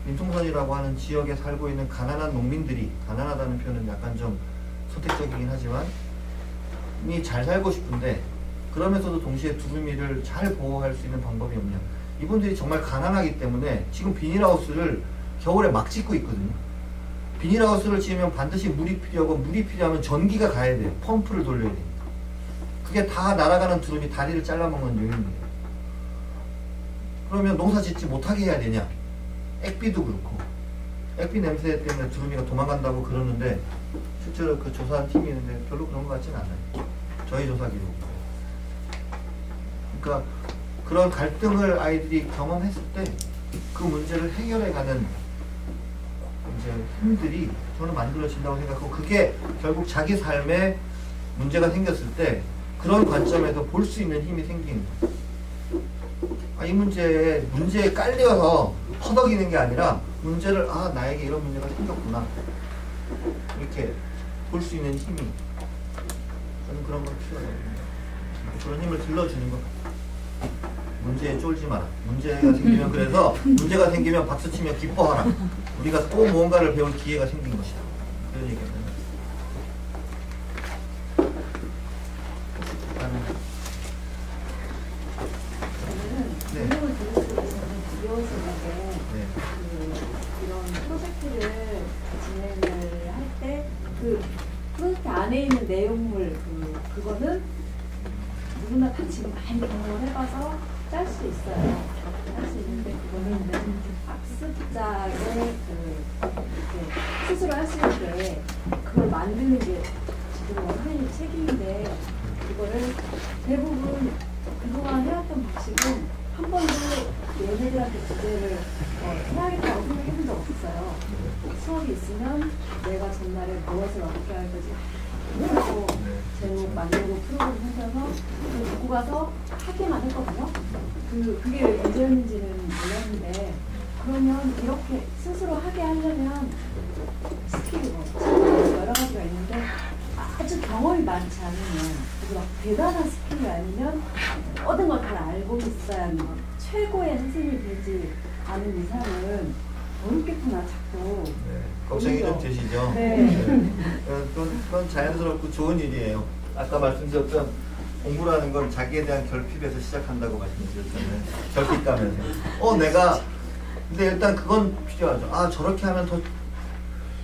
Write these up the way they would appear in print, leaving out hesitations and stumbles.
민통선이라고 하는 지역에 살고 있는 가난한 농민들이, 가난하다는 표현은 약간 좀 선택적이긴 하지만 잘 살고 싶은데 그러면서도 동시에 두루미를 잘 보호할 수 있는 방법이 없냐. 이분들이 정말 가난하기 때문에 지금 비닐하우스를 겨울에 막 짓고 있거든요. 비닐하우스를 지으면 반드시 물이 필요하고, 물이 필요하면 전기가 가야 돼요. 펌프를 돌려야 돼요. 그게 다 날아가는 두루미 다리를 잘라먹는 요인이에요. 그러면 농사 짓지 못하게 해야 되냐? 액비도 그렇고, 액비 냄새 때문에 두루미가 도망간다고 그러는데 실제로 그 조사한 팀이 있는데 별로 그런 것 같지는 않아요. 저희 조사 기록. 그러니까 그런 갈등을 아이들이 경험했을 때 그 문제를 해결해가는 이제 힘들이 저는 만들어진다고 생각하고, 그게 결국 자기 삶에 문제가 생겼을 때 그런 관점에서 볼 수 있는 힘이 생기는 거예요. 이 문제에 깔려서 허덕이는 게 아니라 문제를, 나에게 이런 문제가 생겼구나, 이렇게 볼 수 있는 힘이, 저는 그런 걸 필요하거든요. 그런 힘을 들러주는 것 같아요. 문제에 쫄지 마라. 문제가 생기면, 그래서 문제가 생기면 박수치며 기뻐하라. 우리가 또 무언가를 배울 기회가 생긴 것이다. 그런 얘기입니다. 네. 설명을 들으시고 저는 두려웠었는데, 이런 프로젝트를 진행을 할 때 그 프로젝트 안에 있는 내용물 그거는 누구나 다 지금 많이 경험을 해봐서 짤 수 있어요. 짤 수 있는데 그거는 학습자의 이렇게 스스로 하시는 게, 그걸 만드는 게 지금 원장님 책임인데, 이거를 대부분 그동안 해왔던 방식은 한 번도 얘네들한테 주제를 해야겠다고 생각해본 적 없어요. 수업이 있으면 내가 전날에 무엇을 어떻게 할 거지 하고 제목 만들고 프로그램 해서 듣고 가서 하기만 했거든요. 그게 왜 문제였는지는 몰랐는데, 그러면 이렇게 스스로 하게 하려면 스킬이 여러 가지가 있는데, 아주 경험이 많지 않으면, 그래서 막 대단한 스킬이 아니면 모든 걸 다 알고 있어야 하는 것, 최고의 선생님이 되지 않은 이상은 어렵겠구나 자꾸. 걱정이 좀 되시죠? 네. 그건 자연스럽고 좋은 일이에요. 아까 말씀드렸던 공부라는 건 자기에 대한 결핍에서 시작한다고 말씀드렸잖아요. 결핍감에서. 근데 일단 그건 필요하죠. 저렇게 하면 더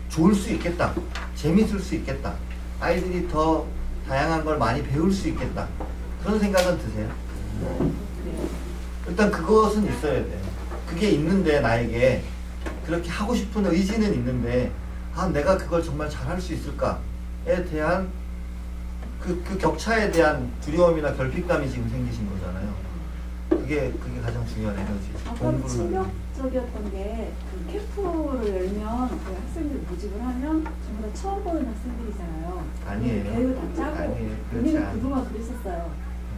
좋을 수 있겠다. 재밌을 수 있겠다. 아이들이 더 다양한 걸 많이 배울 수 있겠다. 그런 생각은 드세요? 일단 그것은 있어야 돼요. 그게 있는데, 나에게 그렇게 하고 싶은 의지는 있는데, 내가 그걸 정말 잘할 수 있을까에 대한 그 격차에 대한 두려움이나 결핍감이 지금 생기신 거잖아요. 그게 가장 중요한 에너지죠. 아까 충격적이었던 게, 그 캠프를 열면 그 학생들 모집을 하면 전부 다 처음 보는 학생들이잖아요. 아니에요. 계획을 다 짜고. 우리는 그동안 그랬었어요.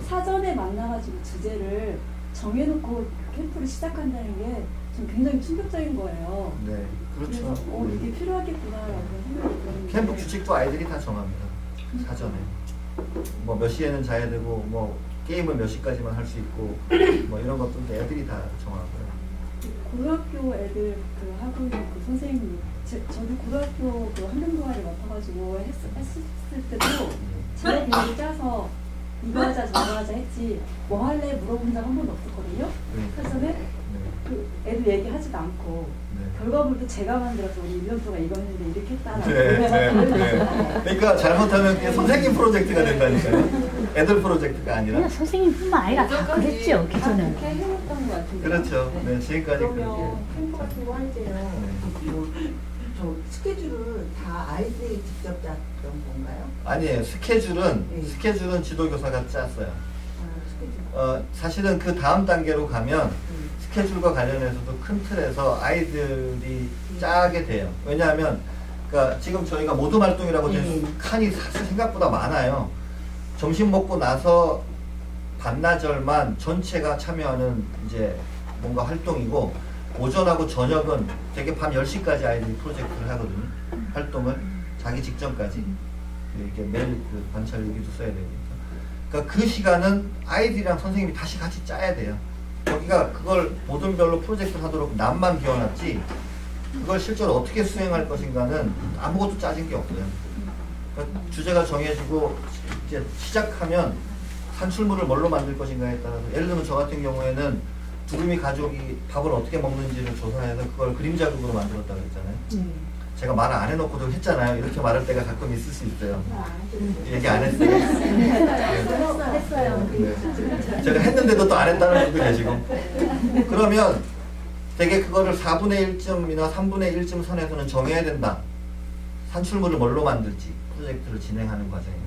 사전에 만나가지고 주제를 정해놓고 캠프를 시작한다는 게 좀 굉장히 충격적인 거예요. 네, 그렇죠. 그래서 이게 필요하겠구나라고 생각이 들었는데, 캠프 규칙도 아이들이 다 정합니다. 사전에. 몇 시에는 자야 되고, 게임은 몇 시까지만 할 수 있고, 이런 것들도 애들이 다 정하고요. 고등학교 애들 하고 있는 선생님이, 저도 고등학교 환경 동아리 맡아가지고 했을 때도 제가 계획을 짜서 이거 하자 저거 하자 했지, 뭐 할래 물어본 적 한 번도 없었거든요. 사전에 애들 얘기하지도 않고 결과물도 제가 만들어서 우리 1년 동안 이거 했는데 이렇게 했다라고. 그러니까 잘못하면 그게 선생님 프로젝트가 된다니까요. 애들 프로젝트가 아니라. 그냥 선생님뿐만 아니라 다 그랬죠, 기존에. 그렇게 해왔던 것 같은데. 그렇죠. 네, 지금까지 그러면 캠프 같은 거 할 때는 저 스케줄을 다 아이들이 직접 짰던 건가요? 아니에요. 스케줄은 지도교사가 짰어요. 사실은 그 다음 단계로 가면 스케줄과 관련해서도 큰 틀에서 아이들이 짜게 돼요. 왜냐하면 지금 저희가 모든 활동이라고 된 칸이 사실 생각보다 많아요. 점심 먹고 나서 반나절만 전체가 참여하는 이제 뭔가 활동이고, 오전하고 저녁은 되게 밤 10시까지 아이들이 프로젝트를 하거든요. 활동을 자기 직전까지 이렇게 매일 관찰 일기도 써야 되니까. 그러니까 그 시간은 아이들이랑 선생님이 다시 같이 짜야 돼요. 여기가 그걸 모든 별로 프로젝트를 하도록 남만 비워놨지, 그걸 실제로 어떻게 수행할 것인가는 아무것도 짜진 게 없어요. 그러니까 주제가 정해지고 이제 시작하면 산출물을 뭘로 만들 것인가에 따라서, 예를 들면 저 같은 경우에는 두루미 가족이 밥을 어떻게 먹는지를 조사해서 그걸 그림 자극으로 만들었다고 했잖아요. 제가 말을 안 해놓고도 했잖아요. 이렇게 말할 때가 가끔 있을 수 있어요. 얘기 안 했어요? 했어요. 네. 제가 했는데도 또 안 했다는 분도 계시고. 그러면 되게 그거를 4분의 1쯤이나 3분의 1쯤 선에서는 정해야 된다. 산출물을 뭘로 만들지, 프로젝트를 진행하는 과정에서.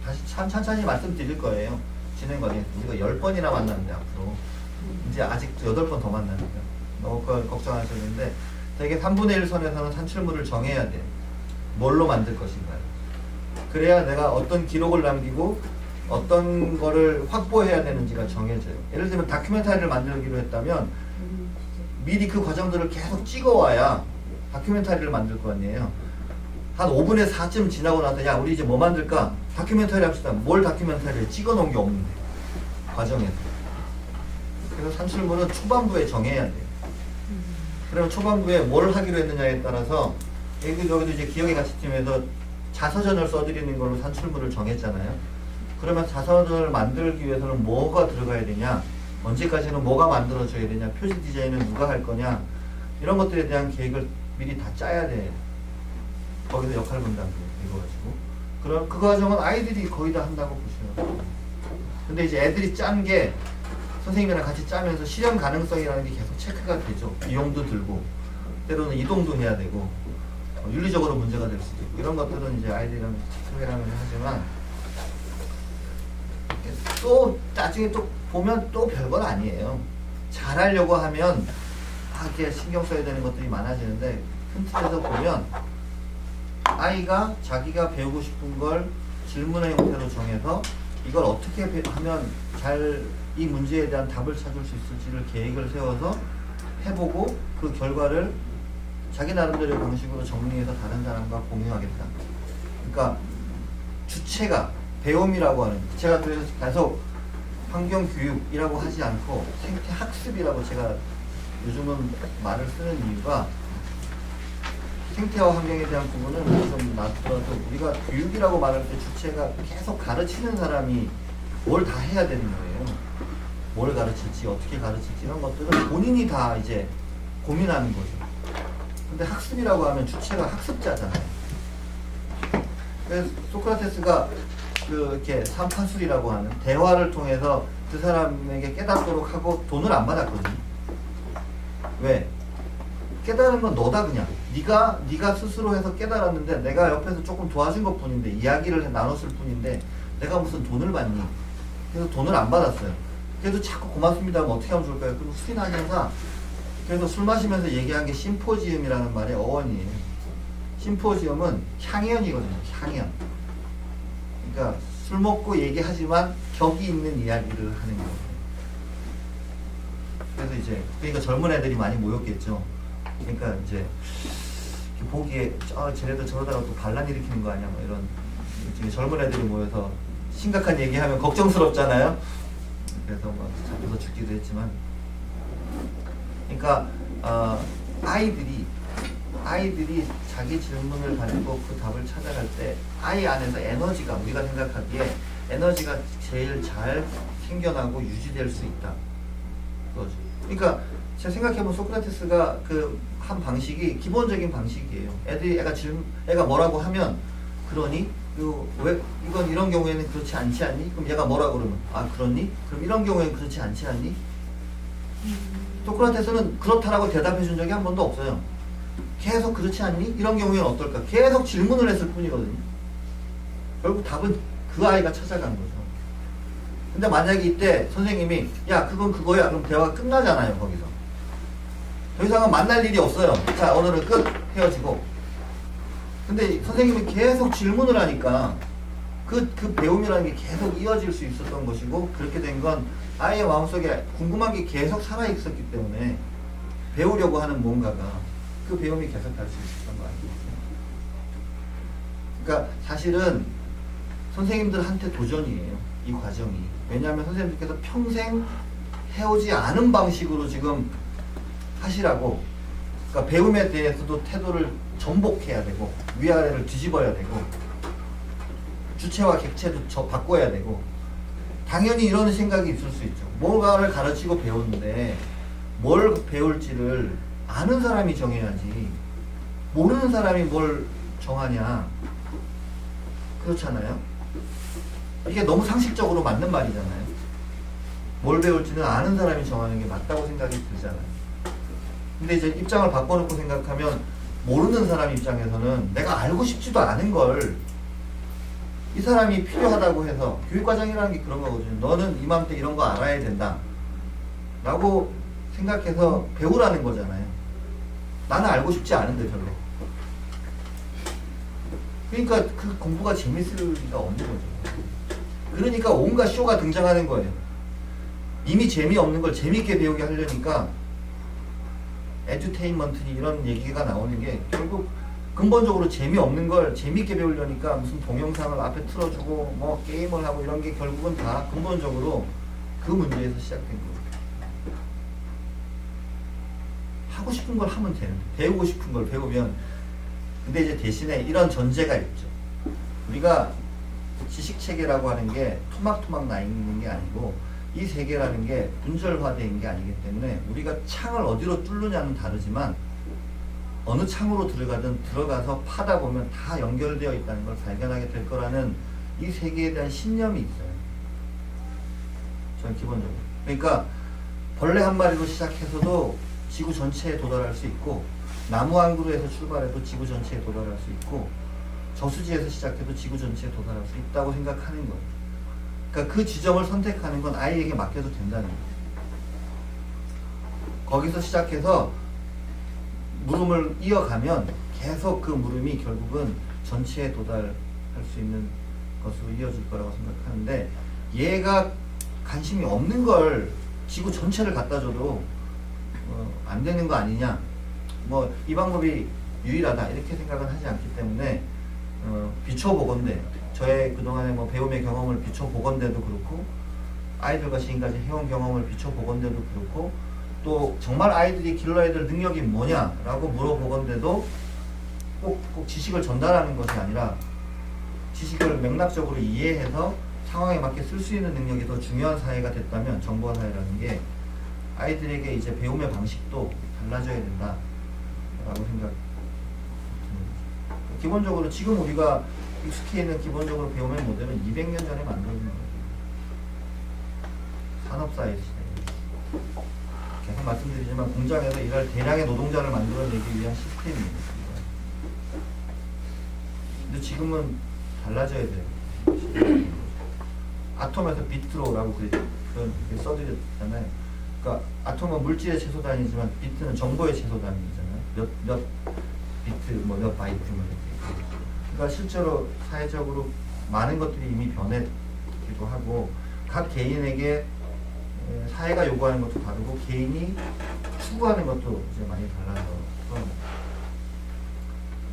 다시 천천히 말씀드릴 거예요. 진행 과정에서. 우리가 10번이나 만났는데 앞으로. 이제 아직 8번 더 만나니까. 너무 걱정하시는데, 되게 3분의 1 선에서는 산출물을 정해야 돼. 뭘로 만들 것인가요? 그래야 내가 어떤 기록을 남기고 어떤 거를 확보해야 되는지가 정해져요. 예를 들면 다큐멘터리를 만들기로 했다면 미리 그 과정들을 계속 찍어와야 다큐멘터리를 만들 거 아니에요. 한 5분의 4쯤 지나고 나서 야 우리 이제 뭐 만들까? 다큐멘터리 합시다. 뭘 다큐멘터리를 찍어 놓은 게 없는데 과정에서. 그래서 산출물은 초반부에 정해야 돼요. 그러면 초반부에 뭘 하기로 했느냐에 따라서 여기도 이제 기억의 가치팀에서 자서전을 써드리는 걸로 산출물을 정했잖아요. 그러면 자서전을 만들기 위해서는 뭐가 들어가야 되냐, 언제까지는 뭐가 만들어져야 되냐, 표지 디자인은 누가 할 거냐, 이런 것들에 대한 계획을 미리 다 짜야 돼. 거기서 역할 분담도 이루어지고. 그럼 그 과정은 아이들이 거의 다 한다고 보시면. 근데 이제 애들이 짠 게 선생님이랑 같이 짜면서 실현 가능성이라는 게 계속 체크가 되죠. 비용도 들고, 때로는 이동도 해야 되고, 윤리적으로 문제가 될 수도 있고, 이런 것들은 이제 아이들이랑 체크를 하지만, 또 나중에 또 보면 또 별건 아니에요. 잘하려고 하면 이렇게 신경 써야 되는 것들이 많아지는데, 큰 틀에서 보면 아이가 자기가 배우고 싶은 걸 질문의 형태로 정해서 이걸 어떻게 하면 잘 이 문제에 대한 답을 찾을 수 있을지를 계획을 세워서 해보고 그 결과를 자기 나름대로의 방식으로 정리해서 다른 사람과 공유하겠다. 그러니까 주체가 배움이라고 하는, 제가 그래서 계속 환경교육이라고 하지 않고 생태학습이라고 제가 요즘은 말을 쓰는 이유가, 생태와 환경에 대한 부분은 좀 놔두더라도 우리가 교육이라고 말할 때 주체가 계속 가르치는 사람이 뭘 다 해야 되는 거예요. 뭘 가르칠지, 어떻게 가르칠지, 이런 것들은 본인이 다 이제 고민하는 거죠. 근데 학습이라고 하면 주체가 학습자잖아요. 그래서 소크라테스가 이렇게 삼파술이라고 하는 대화를 통해서 그 사람에게 깨닫도록 하고 돈을 안 받았거든요. 왜? 깨달은 건 너다 그냥. 네가 스스로 해서 깨달았는데 내가 옆에서 조금 도와준 것 뿐인데, 이야기를 나눴을 뿐인데 내가 무슨 돈을 받니? 그래서 돈을 안 받았어요. 그래도 자꾸 고맙습니다 하면 어떻게 하면 좋을까요? 그럼 술이나 한사. 그래서 술 마시면서 얘기한 게 심포지움이라는 말의 어원이에요. 심포지움은 향연이거든요. 향연. 그러니까 술 먹고 얘기하지만 격이 있는 이야기를 하는 거예요. 그래서 이제 그러니까 젊은 애들이 많이 모였겠죠. 그러니까 이제 보기에 쟤네들 저러다가 또 반란 일으키는 거 아니야, 뭐 이런. 지금 젊은 애들이 모여서 심각한 얘기하면 걱정스럽잖아요. 그래서 뭐 잡혀서 죽기도 했지만, 그러니까 아이들이 자기 질문을 가지고 그 답을 찾아갈 때 아이 안에서 에너지가, 우리가 생각하기에 에너지가 제일 잘 생겨나고 유지될 수 있다. 그거죠. 그러니까 제가 생각해보면 소크라테스가 그 한 방식이 기본적인 방식이에요. 애가 뭐라고 하면, 그러니? 왜 이건 이런 경우에는 그렇지 않지 않니? 그럼 얘가 뭐라고 그러면, 아 그렇니? 그럼 이런 경우에는 그렇지 않지 않니? 소크라테스는 그렇다라고 대답해 준 적이 한 번도 없어요. 계속 그렇지 않니? 이런 경우에는 어떨까? 계속 질문을 했을 뿐이거든요. 결국 답은 그 아이가 찾아간 거죠. 근데 만약에 이때 선생님이 야 그건 그거야, 그럼 대화가 끝나잖아요. 거기서 더 이상은 만날 일이 없어요. 자 오늘은 끝, 헤어지고. 근데 선생님이 계속 질문을 하니까 그 배움이라는 게 계속 이어질 수 있었던 것이고, 그렇게 된 건 아이의 마음속에 궁금한 게 계속 살아있었기 때문에 배우려고 하는 뭔가가, 그 배움이 계속 갈 수 있었던 거 아니겠어요? 그러니까 사실은 선생님들한테 도전이에요, 이 과정이. 왜냐하면 선생님들께서 평생 해오지 않은 방식으로 지금 하시라고 그러니까 배움에 대해서도 태도를 전복해야 되고 위아래를 뒤집어야 되고 주체와 객체도 바꿔야 되고 당연히 이런 생각이 있을 수 있죠. 뭔가를 가르치고 배우는데 뭘 배울지를 아는 사람이 정해야지 모르는 사람이 뭘 정하냐. 그렇잖아요. 이게 너무 상식적으로 맞는 말이잖아요. 뭘 배울지는 아는 사람이 정하는 게 맞다고 생각이 들잖아요. 근데 이제 입장을 바꿔놓고 생각하면 모르는 사람 입장에서는 내가 알고 싶지도 않은 걸 이 사람이 필요하다고 해서 교육과정이라는 게 그런 거거든요. 너는 이맘때 이런 거 알아야 된다 라고 생각해서 배우라는 거잖아요. 나는 알고 싶지 않은데 별로. 그러니까 그 공부가 재밌을 리가 없는 거죠. 그러니까 온갖 쇼가 등장하는 거예요. 이미 재미없는 걸 재밌게 배우게 하려니까 에듀테인먼트 이런 얘기가 나오는 게 결국 근본적으로 재미없는 걸 재밌게 배우려니까 무슨 동영상을 앞에 틀어주고 뭐 게임을 하고 이런 게 결국은 다 근본적으로 그 문제에서 시작된 거예요. 하고 싶은 걸 하면 되는데 배우고 싶은 걸 배우면 근데 이제 대신에 이런 전제가 있죠. 우리가 지식체계라고 하는 게 토막토막 나 있는 게 아니고 이 세계라는 게 분절화되어 있는 게 아니기 때문에 우리가 창을 어디로 뚫느냐는 다르지만 어느 창으로 들어가든 들어가서 파다 보면 다 연결되어 있다는 걸 발견하게 될 거라는 이 세계에 대한 신념이 있어요. 저는 기본적으로. 그러니까 벌레 한 마리로 시작해서도 지구 전체에 도달할 수 있고 나무 한 그루에서 출발해도 지구 전체에 도달할 수 있고 저수지에서 시작해도 지구 전체에 도달할 수 있다고 생각하는 거예요. 그러니까 그 지점을 선택하는 건 아이에게 맡겨도 된다는 거예요. 거기서 시작해서 물음을 이어가면 계속 그 물음이 결국은 전체에 도달할 수 있는 것으로 이어질 거라고 생각하는데 얘가 관심이 없는 걸 지구 전체를 갖다 줘도 안 되는 거 아니냐. 뭐 이 방법이 유일하다 이렇게 생각은 하지 않기 때문에 비춰보건대 저의 그동안의 뭐 배움의 경험을 비춰보건대도 그렇고 아이들과 지금까지 해온 경험을 비춰보건대도 그렇고 또 정말 아이들이 길러야 될 능력이 뭐냐라고 물어보건대도 꼭 지식을 전달하는 것이 아니라 지식을 맥락적으로 이해해서 상황에 맞게 쓸 수 있는 능력이 더 중요한 사회가 됐다면 정보화 사회라는 게 아이들에게 이제 배움의 방식도 달라져야 된다라고 생각. 기본적으로 지금 우리가 익숙해 있는 기본적으로 배움의 모델은 200년 전에 만들어진 거예요. 산업사회 시대에. 계속 말씀드리지만 공장에서 일할 대량의 노동자를 만들어내기 위한 시스템입니다. 근데 지금은 달라져야 돼요. 아톰에서 비트로라고 그런 써드렸잖아요. 그러니까 아톰은 물질의 최소 단위지만 비트는 정보의 최소 단위잖아요. 몇 비트, 뭐 몇 바이트 뭐 이렇게. 그러니까 실제로 사회적으로 많은 것들이 이미 변했기도 하고 각 개인에게 사회가 요구하는 것도 다르고 개인이 추구하는 것도 이제 많이 달라서.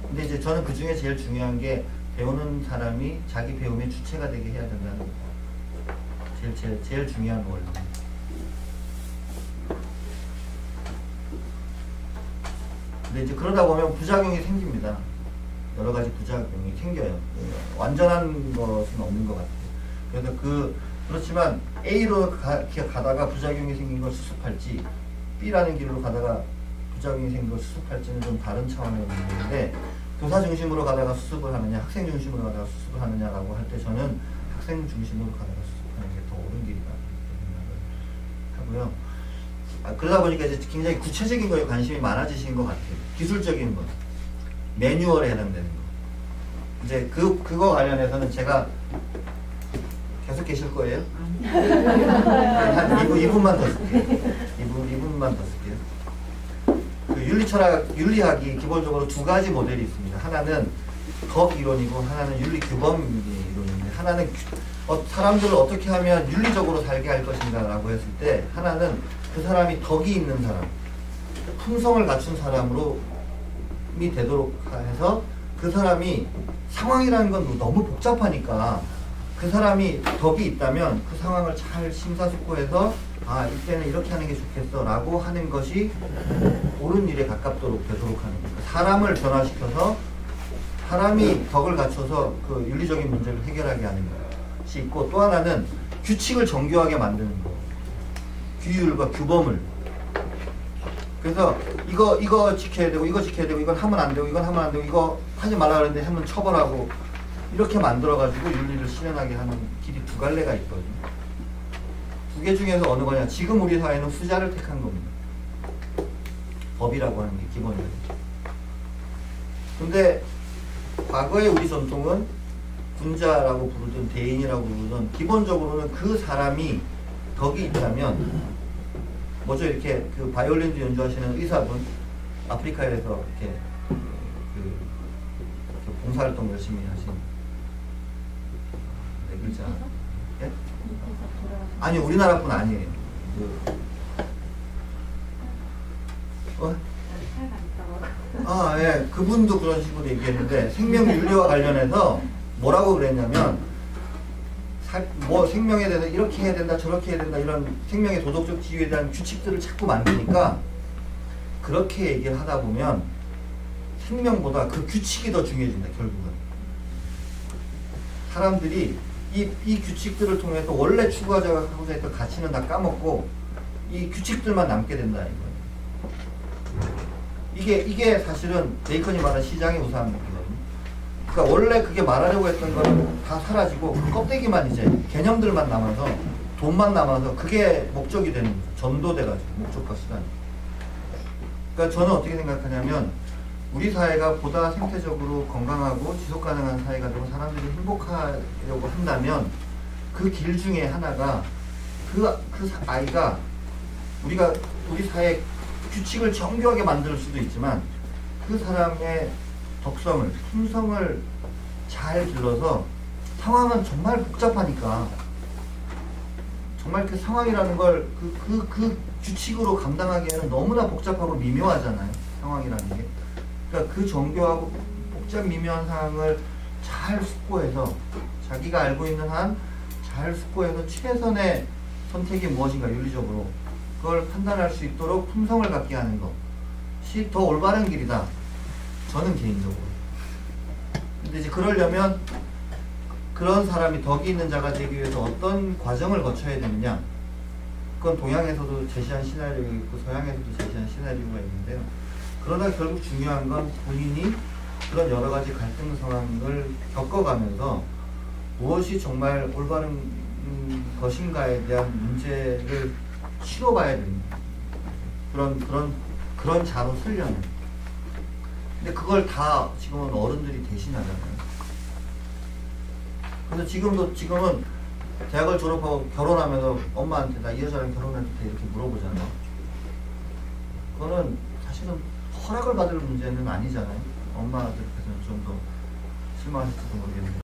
근데 이제 저는 그 중에 제일 중요한 게 배우는 사람이 자기 배움의 주체가 되게 해야 된다는 거. 제일 중요한 원리. 근데 이제 그러다 보면 부작용이 생깁니다. 여러 가지 부작용이 생겨요. 완전한 것은 없는 것 같아요. 그래서 그렇지만 A로 가다가 부작용이 생긴 걸 수습할지 B라는 길로 가다가 부작용이 생긴 걸 수습할지는 좀 다른 차원의 문제인데 교사 중심으로 가다가 수습을 하느냐 학생 중심으로 가다가 수습을 하느냐라고 할 때 저는 학생 중심으로 가다가 수습하는 게 더 옳은 길이다 하고요. 그러다 보니까 이제 굉장히 구체적인 거에 관심이 많아지신 것 같아요. 기술적인 것, 매뉴얼에 해당되는 거. 이제 그거 관련해서는 제가 계속 계실 거예요? 한 2분만 더 쓸게요. 2분만 더 쓸게요. 그 윤리학이 기본적으로 두 가지 모델이 있습니다. 하나는 덕 이론이고 하나는 윤리 규범 이론인데 하나는 사람들을 어떻게 하면 윤리적으로 살게 할 것인가 라고 했을 때 하나는 그 사람이 덕이 있는 사람, 품성을 갖춘 사람으로 되도록 해서 그 사람이 상황이라는 건 너무 복잡하니까 그 사람이 덕이 있다면 그 상황을 잘 심사숙고해서 아 이때는 이렇게 하는 게 좋겠어 라고 하는 것이 옳은 일에 가깝도록 되도록 하는 거예요. 사람을 변화시켜서 사람이 덕을 갖춰서 그 윤리적인 문제를 해결하게 하는 것이 있고, 또 하나는 규칙을 정교하게 만드는 거, 규율과 규범을. 그래서 이거 지켜야 되고 이거 지켜야 되고 이건 하면 안 되고 이건 하면 안 되고 이거 하지 말라 그러는데 하면 처벌하고, 이렇게 만들어가지고 윤리를 실현하게 하는 길이 두 갈래가 있거든요. 두 개 중에서 어느 거냐? 지금 우리 사회는 후자를 택한 겁니다. 법이라고 하는 게 기본이에요. 근데 과거의 우리 전통은 군자라고 부르든 대인이라고 부르든 기본적으로는 그 사람이 덕이 있다면, 뭐죠? 이렇게 그 바이올린도 연주하시는 의사분, 아프리카에서 이렇게 봉사활동 열심히 하신 네 글자. 예? 아니 우리나라 분 아니에요. 예, 그분도 그런 식으로 얘기했는데, 생명윤리와 관련해서 뭐라고 그랬냐면, 뭐 생명에 대해서 이렇게 해야 된다 저렇게 해야 된다 이런 생명의 도덕적 지위에 대한 규칙들을 자꾸 만드니까, 그렇게 얘기를 하다 보면 생명보다 그 규칙이 더 중요해진다. 결국은 사람들이 이 규칙들을 통해서 원래 추구하고자 했던 가치는 다 까먹고 이 규칙들만 남게 된다 이거예요. 이게 사실은 베이컨이 말한 시장의 우상이거든요. 그러니까 원래 그게 말하려고 했던 거는 다 사라지고 그 껍데기만 이제 개념들만 남아서 돈만 남아서 그게 목적이 되는, 전도돼가지고 목적과 수단이. 그러니까 저는 어떻게 생각하냐면, 우리 사회가 보다 생태적으로 건강하고 지속가능한 사회가 되고 사람들이 행복하려고 한다면 그 길 중에 하나가 그 아이가 우리 사회 규칙을 정교하게 만들 수도 있지만 그 사람의 덕성을, 품성을 잘 길러서, 상황은 정말 복잡하니까 정말 그 상황이라는 걸 그 규칙으로 감당하기에는 너무나 복잡하고 미묘하잖아요. 상황이라는 게. 그러니까 그 정교하고 복잡 미묘한 상황을 잘 숙고해서, 자기가 알고 있는 한 잘 숙고해서 최선의 선택이 무엇인가 윤리적으로 그걸 판단할 수 있도록 품성을 갖게 하는 것이 더 올바른 길이다. 저는 개인적으로. 근데 이제 그러려면 그런 사람이 덕이 있는 자가 되기 위해서 어떤 과정을 거쳐야 되느냐, 그건 동양에서도 제시한 시나리오가 있고 서양에서도 제시한 시나리오가 있는데요. 그러나 결국 중요한 건 본인이 그런 여러 가지 갈등 상황을 겪어가면서 무엇이 정말 올바른 것인가에 대한 문제를 치러봐야 됩니다. 그런 자로 쓰려면. 근데 그걸 다 지금은 어른들이 대신하잖아요. 그래서 지금은 대학을 졸업하고 결혼하면서 엄마한테 나 이 여자랑 결혼해도 돼 이렇게 물어보잖아요. 그거는 사실은 허락을 받을 문제는 아니잖아요. 엄마들께서는 좀 더 실망하실지도 모르겠는데.